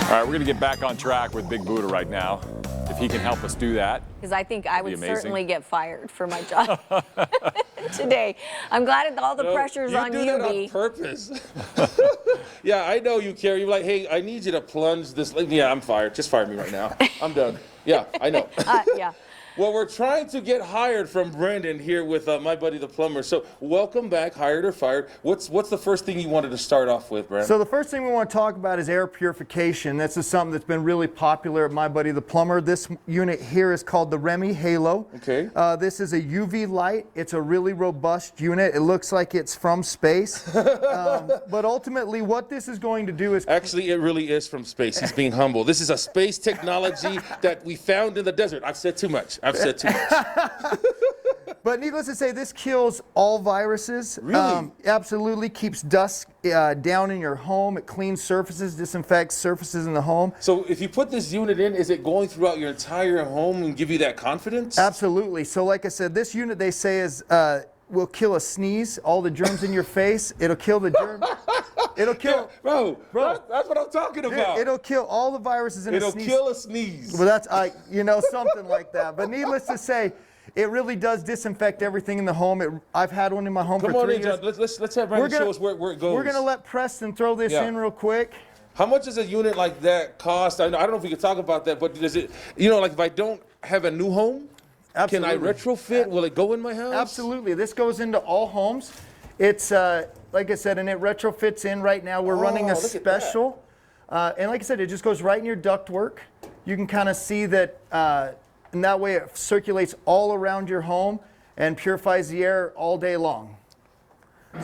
All right, we're going to get back on track with Big Buddha right now. If he can help us do that. Because I think I would amazing. certainly get fired for my job today. I'm glad that all the pressure's on you, You do that B. on purpose. Yeah, I know you care. You're like, hey, I need you to plunge this. Yeah, I'm fired. Just fire me right now. I'm done. Yeah, I know. Yeah. Well, we're trying to get hired from Brandon here with my buddy the plumber. So welcome back, hired or fired. What's the first thing you wanted to start off with, Brandon? So the first thing we want to talk about is air purification. This is something that's been really popular at My Buddy the Plumber. This unit here is called the Remy Halo. Okay. This is a UV light. It's a really robust unit. It looks like it's from space. But ultimately what this is going to do is... Actually, it really is from space. He's being humble. This is a space technology that we found in the desert. I've said too much. I've said too much. But needless to say, this kills all viruses. Really? Absolutely keeps dust down in your home. It cleans surfaces, disinfects surfaces in the home. So if you put this unit in, is it going throughout your entire home and give you that confidence? Absolutely. So like I said, this unit they say is will kill a sneeze, all the germs in your face. It'll kill the germs. It'll kill... Bro, that's what I'm talking about. It'll kill all the viruses in a sneeze. It'll kill a sneeze. Well, that's, something like that. But needless to say, it really does disinfect everything in the home. I've had one in my home Come for on 3 in, years. John. Let's have Brandon show us where it goes. We're going to let Preston throw this in real quick. How much does a unit like that cost? I don't know if we can talk about that, but does it, like if I don't have a new home, Absolutely. can I retrofit? Will it go in my house? Absolutely. This goes into all homes. It's, like I said, and it retrofits in right now. We're running a look at special. And like I said, it just goes right in your ductwork. You can kind of see that, and that way it circulates all around your home and purifies the air all day long.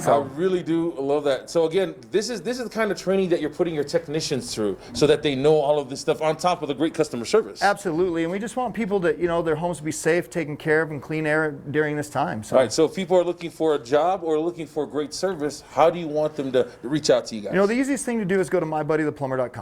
I really do love that. So again, this is the kind of training that you're putting your technicians through so that they know all of this stuff on top of the great customer service. Absolutely, and we just want people to, their homes to be safe, taken care of, and clean air during this time. So. All right, so if people are looking for a job or looking for great service, how do you want them to reach out to you guys? The easiest thing to do is go to mybuddytheplumber.com.